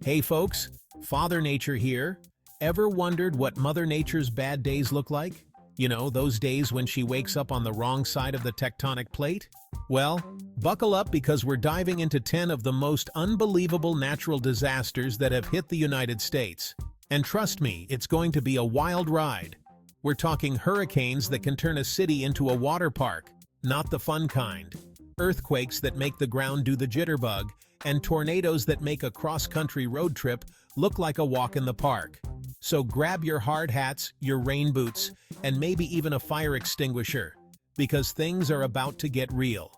Hey folks, Father Nature here. Ever wondered what Mother Nature's bad days look like? You know, those days when she wakes up on the wrong side of the tectonic plate? Well, buckle up because we're diving into 10 of the most unbelievable natural disasters that have hit the United States. And trust me, it's going to be a wild ride. We're talking hurricanes that can turn a city into a water park, not the fun kind. Earthquakes that make the ground do the jitterbug, and tornadoes that make a cross-country road trip look like a walk in the park. So grab your hard hats, your rain boots, and maybe even a fire extinguisher, because things are about to get real.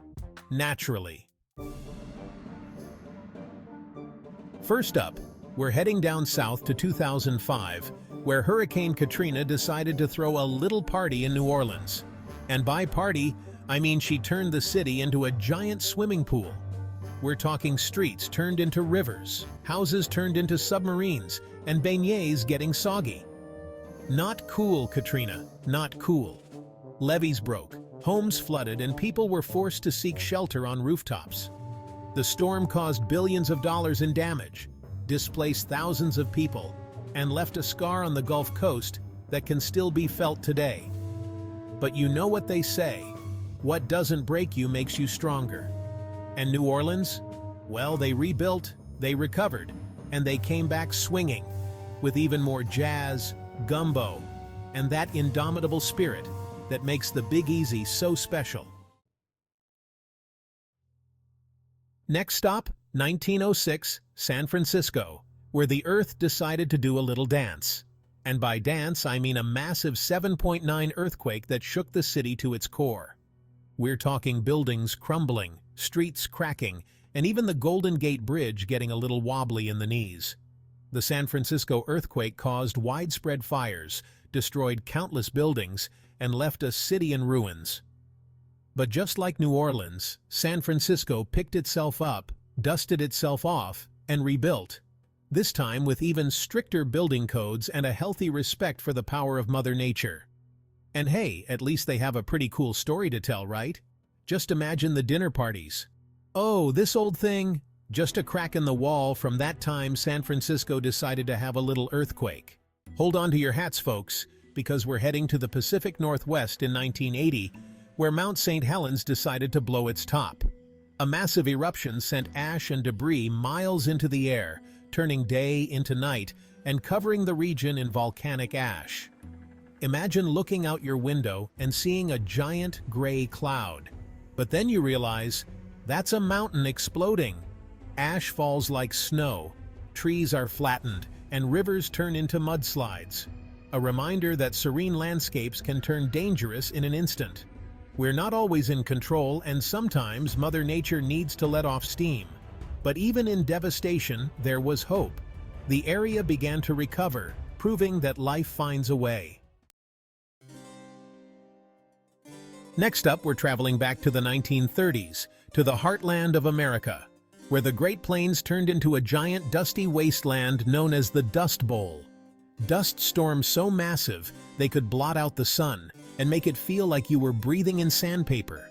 Naturally. First up, we're heading down south to 2005, where Hurricane Katrina decided to throw a little party in New Orleans. And by party, I mean she turned the city into a giant swimming pool. We're talking streets turned into rivers, houses turned into submarines, and beignets getting soggy. Not cool, Katrina, not cool. Levees broke, homes flooded, and people were forced to seek shelter on rooftops. The storm caused billions of dollars in damage, displaced thousands of people, and left a scar on the Gulf Coast that can still be felt today. But you know what they say, what doesn't break you makes you stronger. And New Orleans? Well, they rebuilt, they recovered, and they came back swinging, with even more jazz, gumbo, and that indomitable spirit that makes the Big Easy so special. Next stop, 1906, San Francisco, where the Earth decided to do a little dance. And by dance, I mean a massive 7.9 earthquake that shook the city to its core. We're talking buildings crumbling, streets cracking, and even the Golden Gate Bridge getting a little wobbly in the knees. The San Francisco earthquake caused widespread fires, destroyed countless buildings, and left a city in ruins. But just like New Orleans, San Francisco picked itself up, dusted itself off, and rebuilt. This time with even stricter building codes and a healthy respect for the power of Mother Nature. And hey, at least they have a pretty cool story to tell, right? Just imagine the dinner parties. Oh, this old thing? Just a crack in the wall from that time San Francisco decided to have a little earthquake. Hold on to your hats, folks, because we're heading to the Pacific Northwest in 1980, where Mount St. Helens decided to blow its top. A massive eruption sent ash and debris miles into the air, turning day into night and covering the region in volcanic ash. Imagine looking out your window and seeing a giant gray cloud. But then you realize that's a mountain exploding. Ash falls like snow, trees are flattened, and rivers turn into mudslides. A reminder that serene landscapes can turn dangerous in an instant. We're not always in control, and sometimes Mother Nature needs to let off steam. But even in devastation, there was hope. The area began to recover, proving that life finds a way. Next up, we're traveling back to the 1930s, to the heartland of America, where the Great Plains turned into a giant dusty wasteland known as the Dust Bowl. Dust storms so massive they could blot out the sun and make it feel like you were breathing in sandpaper.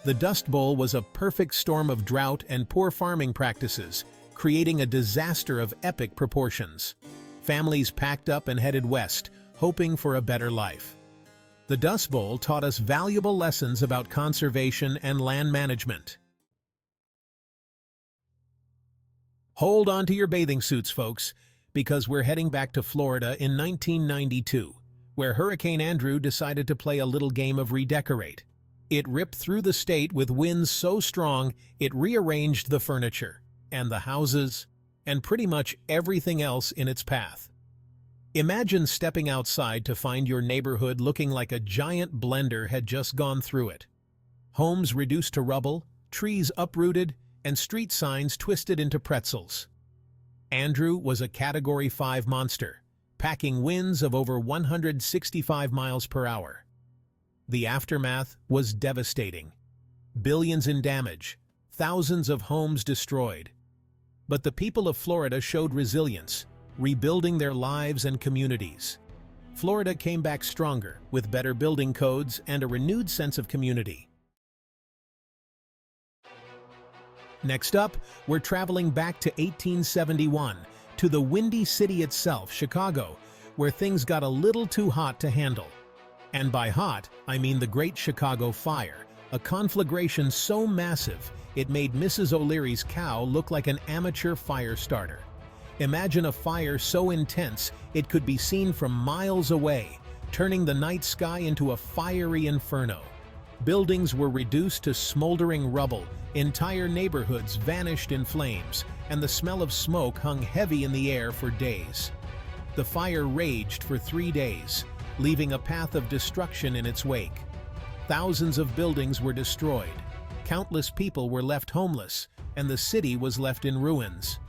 The Dust Bowl was a perfect storm of drought and poor farming practices, creating a disaster of epic proportions. Families packed up and headed west, hoping for a better life. The Dust Bowl taught us valuable lessons about conservation and land management. Hold on to your bathing suits, folks, because we're heading back to Florida in 1992, where Hurricane Andrew decided to play a little game of redecorate. It ripped through the state with winds so strong it rearranged the furniture, and the houses, and pretty much everything else in its path. Imagine stepping outside to find your neighborhood looking like a giant blender had just gone through it. Homes reduced to rubble, trees uprooted, and street signs twisted into pretzels. Andrew was a Category 5 monster, packing winds of over 165 miles per hour. The aftermath was devastating. Billions in damage, thousands of homes destroyed. But the people of Florida showed resilience, rebuilding their lives and communities. Florida came back stronger, with better building codes and a renewed sense of community. Next up, we're traveling back to 1871, to the Windy City itself, Chicago, where things got a little too hot to handle. And by hot, I mean the Great Chicago Fire, a conflagration so massive it made Mrs. O'Leary's cow look like an amateur fire starter. Imagine a fire so intense it could be seen from miles away, turning the night sky into a fiery inferno. Buildings were reduced to smoldering rubble, entire neighborhoods vanished in flames, and the smell of smoke hung heavy in the air for days. The fire raged for 3 days, leaving a path of destruction in its wake. Thousands of buildings were destroyed, countless people were left homeless, and the city was left in ruins.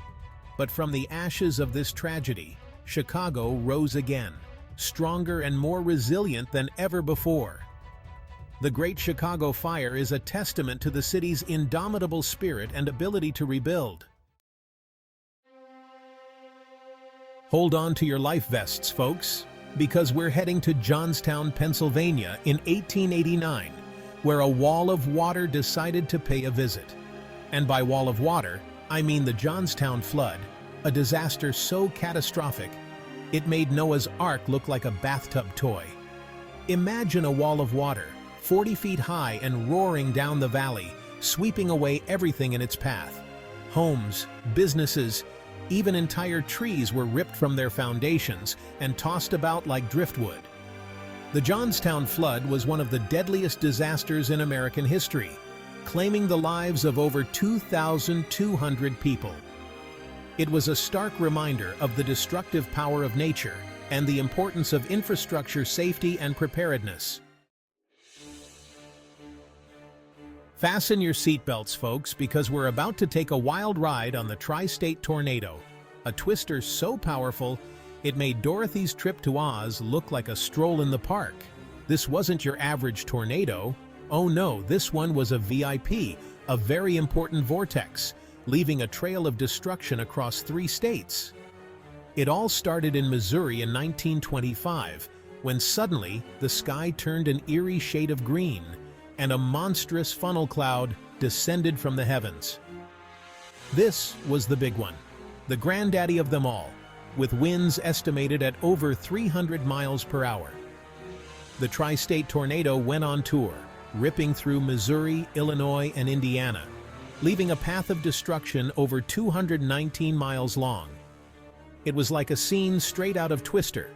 But from the ashes of this tragedy, Chicago rose again, stronger and more resilient than ever before. The Great Chicago Fire is a testament to the city's indomitable spirit and ability to rebuild. Hold on to your life vests, folks, because we're heading to Johnstown, Pennsylvania in 1889, where a wall of water decided to pay a visit. And by wall of water, I mean the Johnstown flood, a disaster so catastrophic, it made Noah's Ark look like a bathtub toy. Imagine a wall of water, 40 feet high and roaring down the valley, sweeping away everything in its path. Homes, businesses, even entire trees were ripped from their foundations and tossed about like driftwood. The Johnstown flood was one of the deadliest disasters in American history, claiming the lives of over 2,200 people. It was a stark reminder of the destructive power of nature and the importance of infrastructure safety and preparedness. Fasten your seatbelts, folks, because we're about to take a wild ride on the TriState Tornado, a twister so powerful it made Dorothy's trip to Oz look like a stroll in the park. This wasn't your average tornado. Oh no, this one was a VIP, a very important vortex, leaving a trail of destruction across 3 states. It all started in Missouri in 1925, when suddenly the sky turned an eerie shade of green, and a monstrous funnel cloud descended from the heavens. This was the big one, the granddaddy of them all, with winds estimated at over 300 miles per hour. The Tri-State Tornado went on tour, ripping through Missouri, Illinois, and Indiana, leaving a path of destruction over 219 miles long. It was like a scene straight out of Twister,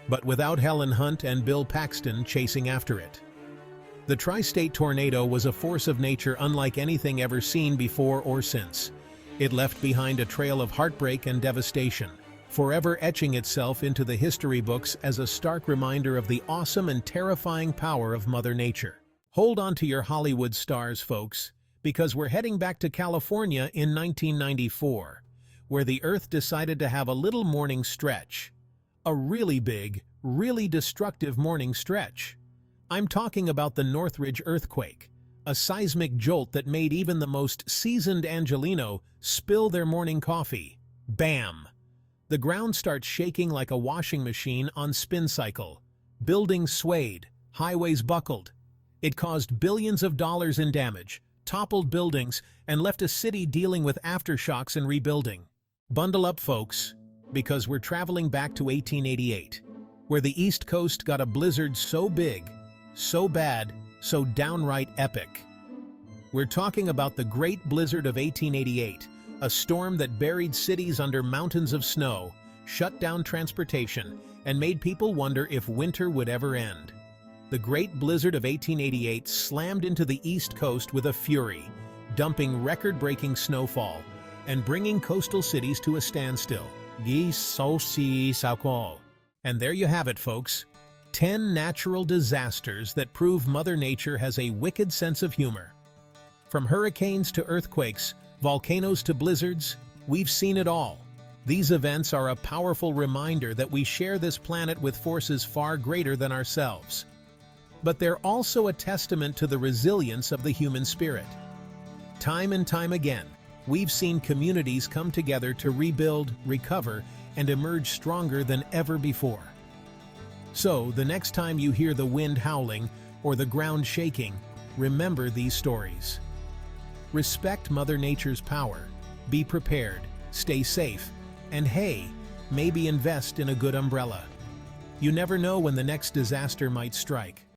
but without Helen Hunt and Bill Paxton chasing after it. The Tri-State Tornado was a force of nature unlike anything ever seen before or since. It left behind a trail of heartbreak and devastation, forever etching itself into the history books as a stark reminder of the awesome and terrifying power of Mother Nature. Hold on to your Hollywood stars, folks, because we're heading back to California in 1994, where the Earth decided to have a little morning stretch. A really big, really destructive morning stretch. I'm talking about the Northridge earthquake, a seismic jolt that made even the most seasoned Angelino spill their morning coffee. Bam! The ground starts shaking like a washing machine on spin cycle. Buildings swayed, highways buckled. It caused billions of dollars in damage, toppled buildings, and left a city dealing with aftershocks and rebuilding. Bundle up, folks, because we're traveling back to 1888, where the East Coast got a blizzard so big, so bad, so downright epic. We're talking about the Great Blizzard of 1888, a storm that buried cities under mountains of snow, shut down transportation, and made people wonder if winter would ever end. The Great Blizzard of 1888 slammed into the East Coast with a fury, dumping record-breaking snowfall and bringing coastal cities to a standstill. And there you have it, folks. 10 natural disasters that prove Mother Nature has a wicked sense of humor. From hurricanes to earthquakes, volcanoes to blizzards, we've seen it all. These events are a powerful reminder that we share this planet with forces far greater than ourselves. But they're also a testament to the resilience of the human spirit. Time and time again, we've seen communities come together to rebuild, recover, and emerge stronger than ever before. So, the next time you hear the wind howling or the ground shaking, remember these stories. Respect Mother Nature's power. Be prepared, stay safe, and hey, maybe invest in a good umbrella. You never know when the next disaster might strike.